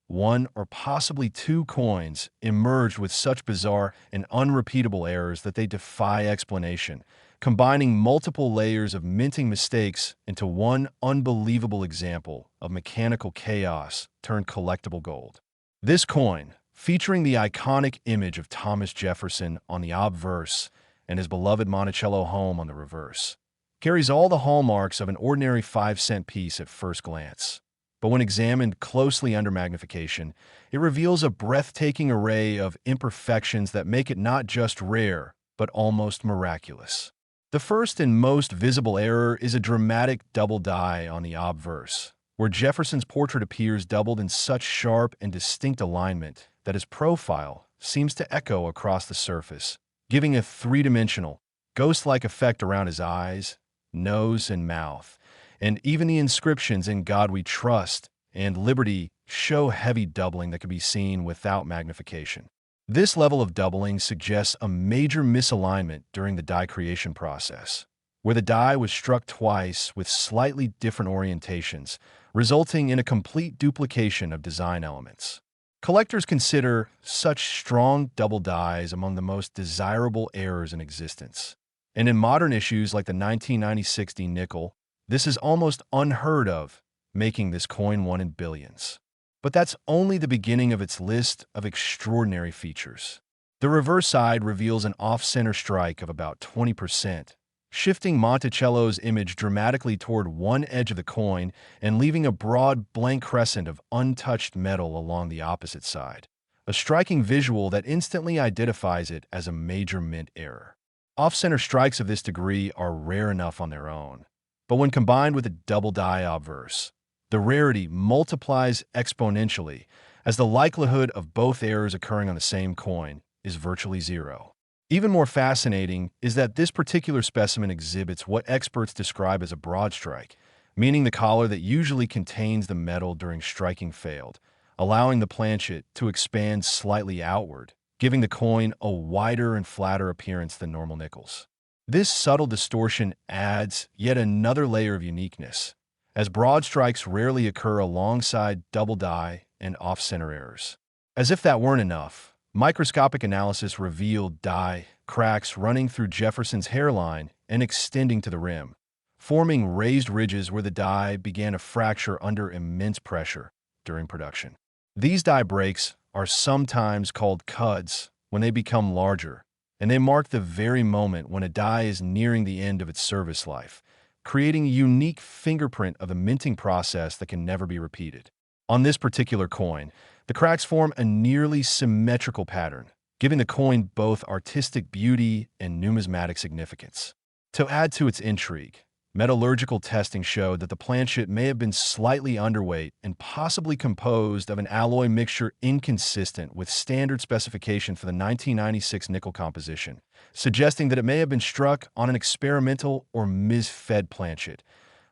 one or possibly two coins emerged with such bizarre and unrepeatable errors that they defy explanation, combining multiple layers of minting mistakes into one unbelievable example of mechanical chaos turned collectible gold. This coin, featuring the iconic image of Thomas Jefferson on the obverse and his beloved Monticello home on the reverse, carries all the hallmarks of an ordinary 5-cent piece at first glance. But when examined closely under magnification, it reveals a breathtaking array of imperfections that make it not just rare, but almost miraculous. The first and most visible error is a dramatic double die on the obverse, where Jefferson's portrait appears doubled in such sharp and distinct alignment that his profile seems to echo across the surface, giving a three-dimensional, ghost-like effect around his eyes, nose, and mouth. And even the inscriptions "In God We Trust" and "Liberty" show heavy doubling that can be seen without magnification. This level of doubling suggests a major misalignment during the die creation process, where the die was struck twice with slightly different orientations, resulting in a complete duplication of design elements. Collectors consider such strong double dies among the most desirable errors in existence. And in modern issues like the 1996 nickel, this is almost unheard of, making this coin one in billions. But that's only the beginning of its list of extraordinary features. The reverse side reveals an off-center strike of about 20%, shifting Monticello's image dramatically toward one edge of the coin and leaving a broad blank crescent of untouched metal along the opposite side, a striking visual that instantly identifies it as a major mint error. Off-center strikes of this degree are rare enough on their own, but when combined with a double die obverse, the rarity multiplies exponentially, as the likelihood of both errors occurring on the same coin is virtually zero. Even more fascinating is that this particular specimen exhibits what experts describe as a broad strike, meaning the collar that usually contains the metal during striking failed, allowing the planchet to expand slightly outward, giving the coin a wider and flatter appearance than normal nickels. This subtle distortion adds yet another layer of uniqueness, as broad strikes rarely occur alongside double die and off-center errors. As if that weren't enough, microscopic analysis revealed die cracks running through Jefferson's hairline and extending to the rim, forming raised ridges where the die began to fracture under immense pressure during production. These die breaks are sometimes called cuds when they become larger, and they mark the very moment when a die is nearing the end of its service life, creating a unique fingerprint of the minting process that can never be repeated. On this particular coin, the cracks form a nearly symmetrical pattern, giving the coin both artistic beauty and numismatic significance. To add to its intrigue, metallurgical testing showed that the planchet may have been slightly underweight and possibly composed of an alloy mixture inconsistent with standard specification for the 1996 nickel composition, suggesting that it may have been struck on an experimental or misfed planchet,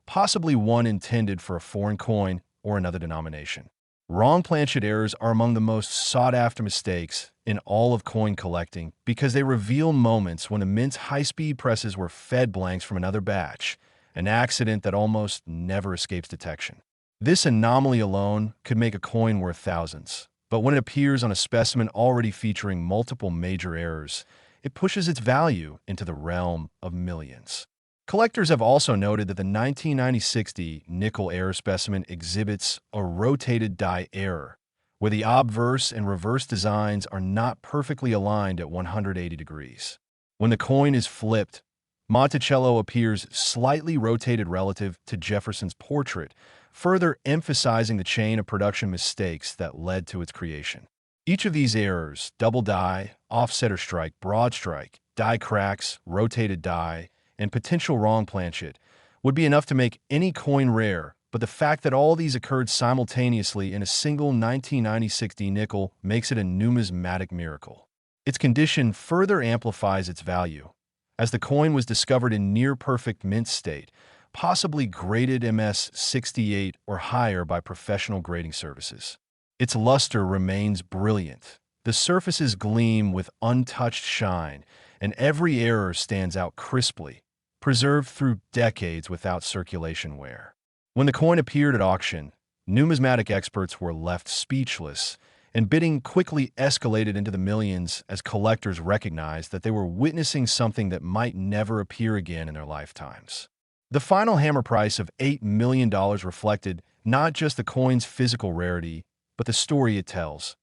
possibly one intended for a foreign coin or another denomination. Wrong planchet errors are among the most sought-after mistakes in all of coin collecting because they reveal moments when immense high-speed presses were fed blanks from another batch, an accident that almost never escapes detection. This anomaly alone could make a coin worth thousands, but when it appears on a specimen already featuring multiple major errors, it pushes its value into the realm of millions. Collectors have also noted that the 1996 nickel error specimen exhibits a rotated die error, where the obverse and reverse designs are not perfectly aligned at 180 degrees. When the coin is flipped, Monticello appears slightly rotated relative to Jefferson's portrait, further emphasizing the chain of production mistakes that led to its creation. Each of these errors, double die, offsetter strike, broad strike, die cracks, rotated die, and potential wrong planchet, would be enough to make any coin rare, but the fact that all these occurred simultaneously in a single 1996 nickel makes it a numismatic miracle. Its condition further amplifies its value, as the coin was discovered in near-perfect mint state, possibly graded MS-68 or higher by professional grading services. Its luster remains brilliant. The surfaces gleam with untouched shine, and every error stands out crisply, preserved through decades without circulation wear. When the coin appeared at auction, numismatic experts were left speechless, and bidding quickly escalated into the millions as collectors recognized that they were witnessing something that might never appear again in their lifetimes. The final hammer price of $8 million reflected not just the coin's physical rarity, but the story it tells.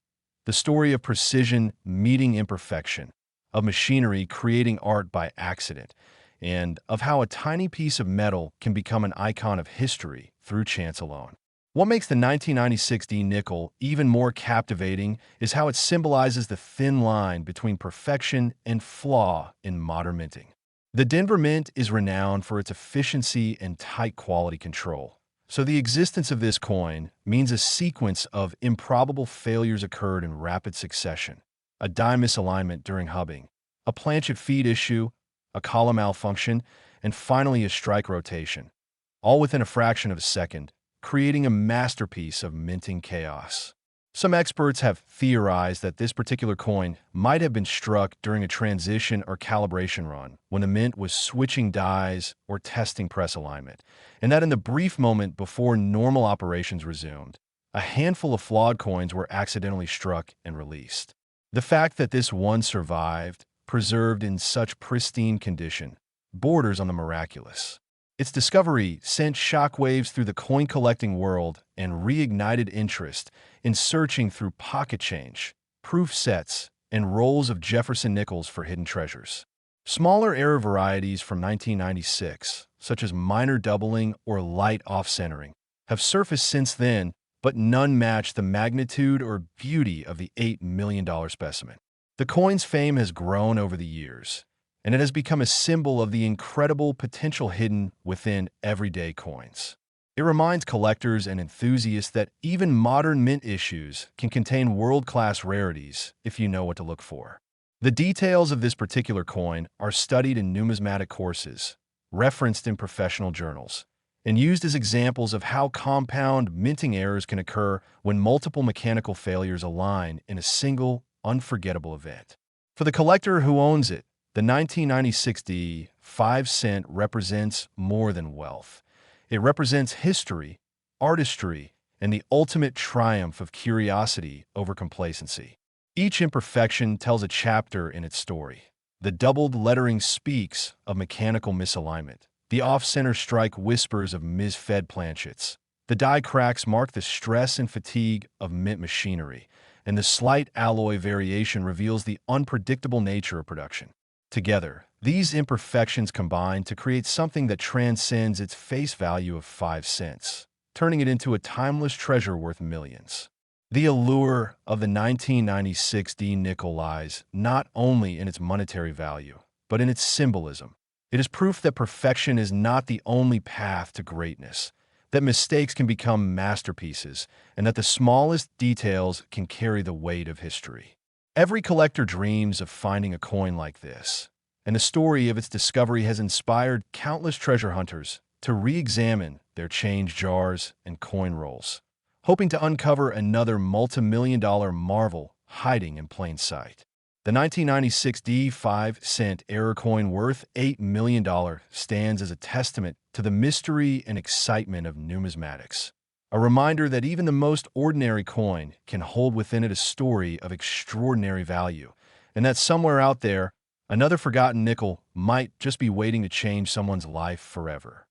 The story of precision meeting imperfection, of machinery creating art by accident, and of how a tiny piece of metal can become an icon of history through chance alone. What makes the 1996 D nickel even more captivating is how it symbolizes the thin line between perfection and flaw in modern minting. The Denver Mint is renowned for its efficiency and tight quality control. So the existence of this coin means a sequence of improbable failures occurred in rapid succession. A die misalignment during hubbing, a planchet feed issue, a column malfunction, and finally a strike rotation, all within a fraction of a second, creating a masterpiece of minting chaos. Some experts have theorized that this particular coin might have been struck during a transition or calibration run when the mint was switching dies or testing press alignment, and that in the brief moment before normal operations resumed, a handful of flawed coins were accidentally struck and released. The fact that this one survived, preserved in such pristine condition, borders on the miraculous. Its discovery sent shockwaves through the coin-collecting world and reignited interest in searching through pocket change, proof sets, and rolls of Jefferson Nickels for hidden treasures. Smaller error varieties from 1996, such as minor doubling or light off-centering, have surfaced since then, but none match the magnitude or beauty of the $8 million specimen. The coin's fame has grown over the years, and it has become a symbol of the incredible potential hidden within everyday coins. It reminds collectors and enthusiasts that even modern mint issues can contain world-class rarities if you know what to look for. The details of this particular coin are studied in numismatic courses, referenced in professional journals, and used as examples of how compound minting errors can occur when multiple mechanical failures align in a single, unforgettable event. For the collector who owns it, the 1996 D 5 cent represents more than wealth. It represents history, artistry, and the ultimate triumph of curiosity over complacency. Each imperfection tells a chapter in its story. The doubled lettering speaks of mechanical misalignment. The off-center strike whispers of misfed planchets. The die cracks mark the stress and fatigue of mint machinery, and the slight alloy variation reveals the unpredictable nature of production. Together, these imperfections combine to create something that transcends its face value of 5 cents, turning it into a timeless treasure worth millions. The allure of the 1996 D nickel lies not only in its monetary value, but in its symbolism. It is proof that perfection is not the only path to greatness, that mistakes can become masterpieces, and that the smallest details can carry the weight of history. Every collector dreams of finding a coin like this, and the story of its discovery has inspired countless treasure hunters to re-examine their change jars and coin rolls, hoping to uncover another multi-million-dollar marvel hiding in plain sight. The 1996 D 5 cent error coin worth $8 million stands as a testament to the mystery and excitement of numismatics. A reminder that even the most ordinary coin can hold within it a story of extraordinary value, and that somewhere out there, another forgotten nickel might just be waiting to change someone's life forever.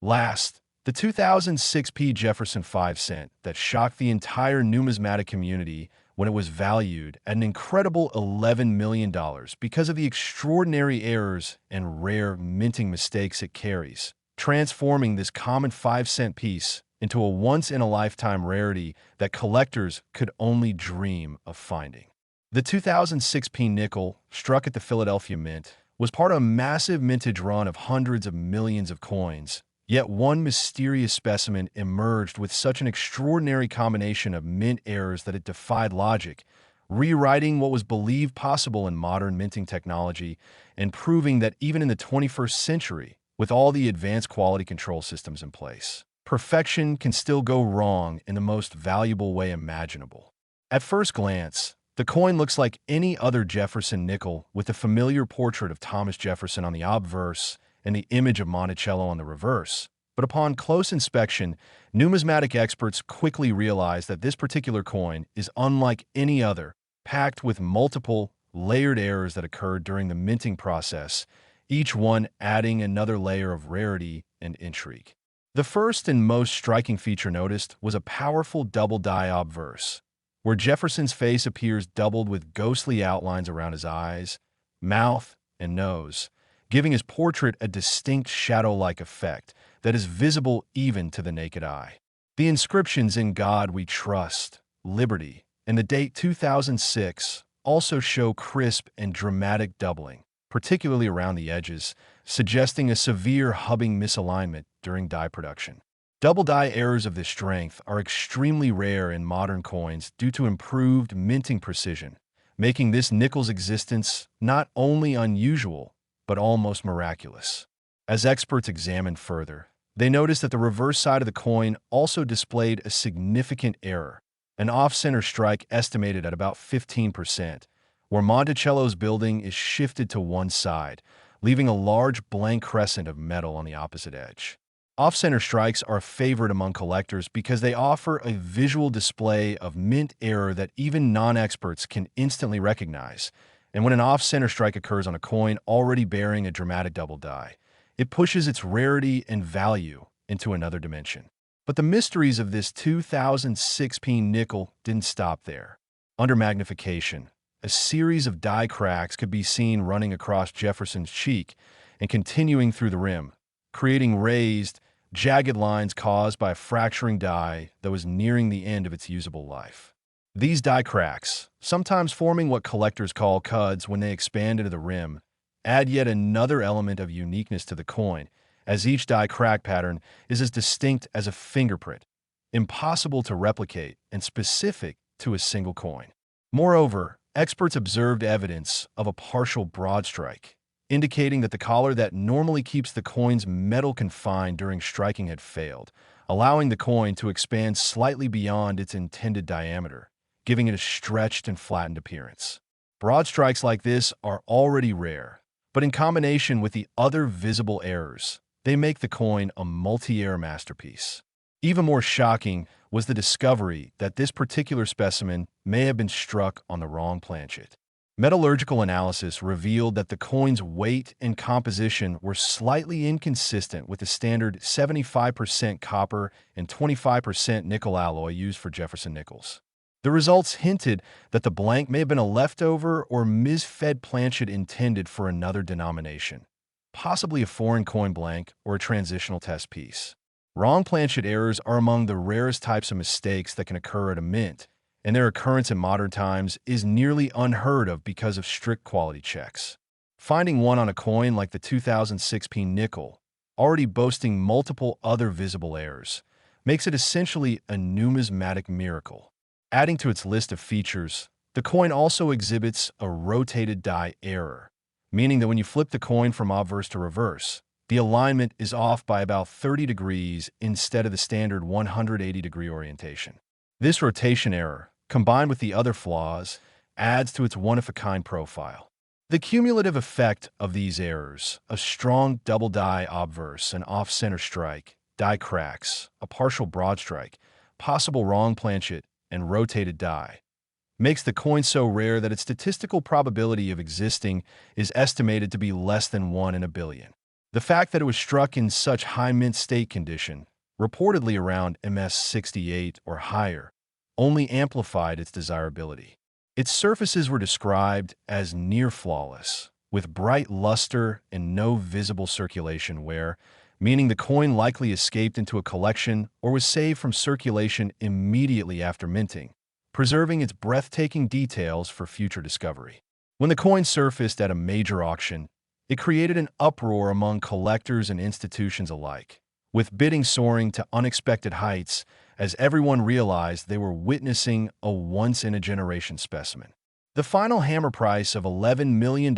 Last, the 2006 P. Jefferson 5 cent that shocked the entire numismatic community when it was valued at an incredible $11 million because of the extraordinary errors and rare minting mistakes it carries, transforming this common 5-cent piece into a once-in-a-lifetime rarity that collectors could only dream of finding. The 2006 P nickel, struck at the Philadelphia Mint, was part of a massive mintage run of hundreds of millions of coins, yet one mysterious specimen emerged with such an extraordinary combination of mint errors that it defied logic, rewriting what was believed possible in modern minting technology and proving that even in the 21st century, with all the advanced quality control systems in place, perfection can still go wrong in the most valuable way imaginable. At first glance, the coin looks like any other Jefferson nickel with the familiar portrait of Thomas Jefferson on the obverse and the image of Monticello on the reverse. But upon close inspection, numismatic experts quickly realized that this particular coin is unlike any other, packed with multiple, layered errors that occurred during the minting process, each one adding another layer of rarity and intrigue. The first and most striking feature noticed was a powerful double die obverse, where Jefferson's face appears doubled with ghostly outlines around his eyes, mouth, and nose, giving his portrait a distinct shadow-like effect that is visible even to the naked eye. The inscriptions "In God We Trust," "Liberty," and the date 2006 also show crisp and dramatic doubling, particularly around the edges, suggesting a severe hubbing misalignment during die production. Double die errors of this strength are extremely rare in modern coins due to improved minting precision, making this Nickels' existence not only unusual, but almost miraculous. As experts examined further, they noticed that the reverse side of the coin also displayed a significant error, an off-center strike estimated at about 15%, where Monticello's building is shifted to one side, leaving a large blank crescent of metal on the opposite edge. Off-center strikes are a favorite among collectors because they offer a visual display of mint error that even non-experts can instantly recognize, and when an off-center strike occurs on a coin already bearing a dramatic double die, it pushes its rarity and value into another dimension. But the mysteries of this 2006 nickel didn't stop there. Under magnification, a series of die cracks could be seen running across Jefferson's cheek and continuing through the rim, creating raised, jagged lines caused by a fracturing die that was nearing the end of its usable life. These die cracks, sometimes forming what collectors call cuds when they expand into the rim, add yet another element of uniqueness to the coin, as each die crack pattern is as distinct as a fingerprint, impossible to replicate and specific to a single coin. Moreover, experts observed evidence of a partial broad strike, indicating that the collar that normally keeps the coin's metal confined during striking had failed, allowing the coin to expand slightly beyond its intended diameter, giving it a stretched and flattened appearance. Broad strikes like this are already rare, but in combination with the other visible errors, they make the coin a multi-error masterpiece. Even more shocking was the discovery that this particular specimen may have been struck on the wrong planchet. Metallurgical analysis revealed that the coin's weight and composition were slightly inconsistent with the standard 75% copper and 25% nickel alloy used for Jefferson Nickels. The results hinted that the blank may have been a leftover or misfed planchet intended for another denomination, possibly a foreign coin blank or a transitional test piece. Wrong planchet errors are among the rarest types of mistakes that can occur at a mint, and their occurrence in modern times is nearly unheard of because of strict quality checks. Finding one on a coin like the 2006 nickel, already boasting multiple other visible errors, makes it essentially a numismatic miracle. Adding to its list of features, the coin also exhibits a rotated die error, meaning that when you flip the coin from obverse to reverse, the alignment is off by about 30 degrees instead of the standard 180-degree orientation. This rotation error, combined with the other flaws, adds to its one-of-a-kind profile. The cumulative effect of these errors, a strong double die obverse, an off-center strike, die cracks, a partial broad strike, possible wrong planchet, and rotated die, makes the coin so rare that its statistical probability of existing is estimated to be less than 1 in a billion. The fact that it was struck in such high mint state condition, reportedly around MS68 or higher, only amplified its desirability. Its surfaces were described as near flawless, with bright luster and no visible circulation wear, meaning the coin likely escaped into a collection or was saved from circulation immediately after minting, preserving its breathtaking details for future discovery. When the coin surfaced at a major auction, it created an uproar among collectors and institutions alike, with bidding soaring to unexpected heights as everyone realized they were witnessing a once-in-a-generation specimen. The final hammer price of $11 million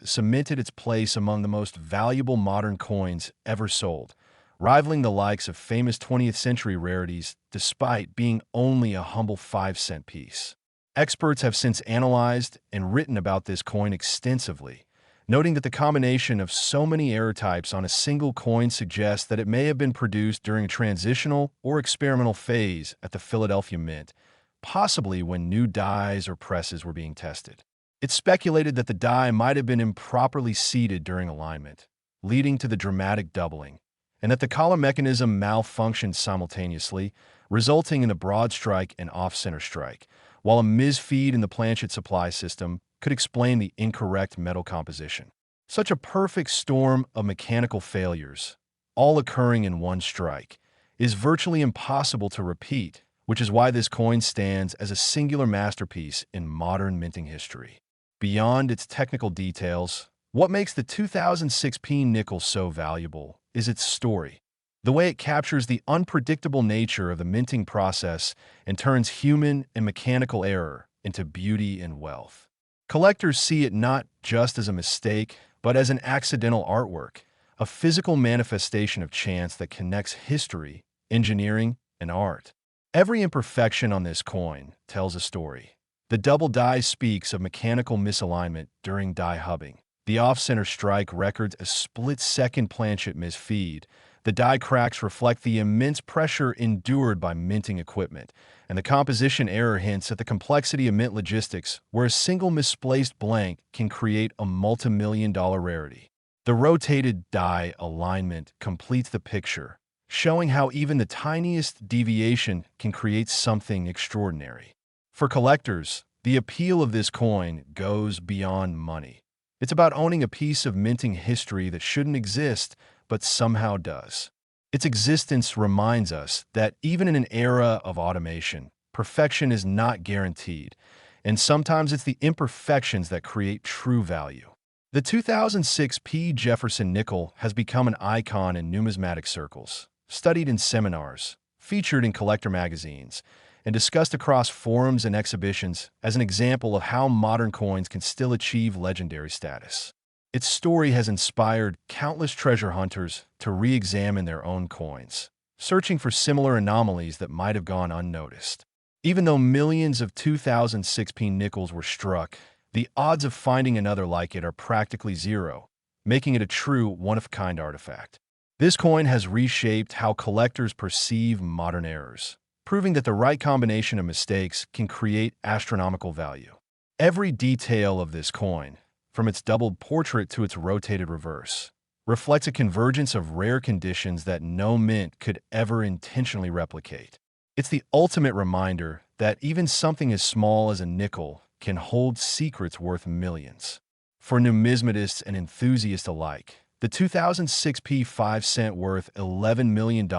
cemented its place among the most valuable modern coins ever sold, rivaling the likes of famous 20th century rarities despite being only a humble 5-cent piece. Experts have since analyzed and written about this coin extensively, noting that the combination of so many error types on a single coin suggests that it may have been produced during a transitional or experimental phase at the Philadelphia Mint, possibly when new dies or presses were being tested. It's speculated that the die might have been improperly seated during alignment, leading to the dramatic doubling, and that the collar mechanism malfunctioned simultaneously, resulting in a broad strike and off-center strike, while a misfeed in the planchet supply system could explain the incorrect metal composition. Such a perfect storm of mechanical failures, all occurring in one strike, is virtually impossible to repeat, which is why this coin stands as a singular masterpiece in modern minting history. Beyond its technical details, what makes the 2006 nickel so valuable is its story. The way it captures the unpredictable nature of the minting process and turns human and mechanical error into beauty and wealth. Collectors see it not just as a mistake, but as an accidental artwork, a physical manifestation of chance that connects history, engineering, and art. Every imperfection on this coin tells a story. The double die speaks of mechanical misalignment during die hubbing. The off-center strike records a split-second planchet misfeed. The die cracks reflect the immense pressure endured by minting equipment, and the composition error hints at the complexity of mint logistics, where a single misplaced blank can create a multi-million-dollar rarity. The rotated die alignment completes the picture, showing how even the tiniest deviation can create something extraordinary. For collectors, the appeal of this coin goes beyond money. It's about owning a piece of minting history that shouldn't exist, but somehow does. Its existence reminds us that even in an era of automation, perfection is not guaranteed, and sometimes it's the imperfections that create true value. The 2006 Jefferson Nickel has become an icon in numismatic circles, studied in seminars, featured in collector magazines, and discussed across forums and exhibitions as an example of how modern coins can still achieve legendary status. Its story has inspired countless treasure hunters to re-examine their own coins, searching for similar anomalies that might have gone unnoticed. Even though millions of 2006 nickels were struck, the odds of finding another like it are practically zero, making it a true one-of-a-kind artifact. This coin has reshaped how collectors perceive modern errors, proving that the right combination of mistakes can create astronomical value. Every detail of this coin, from its doubled portrait to its rotated reverse, reflects a convergence of rare conditions that no mint could ever intentionally replicate. It's the ultimate reminder that even something as small as a nickel can hold secrets worth millions. For numismatists and enthusiasts alike, the 2006 5-cent worth $11 million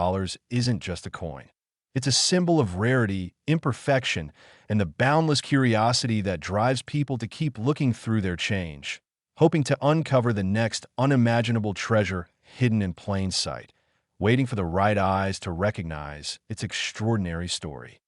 isn't just a coin. It's a symbol of rarity, imperfection, and the boundless curiosity that drives people to keep looking through their change, hoping to uncover the next unimaginable treasure hidden in plain sight, waiting for the right eyes to recognize its extraordinary story.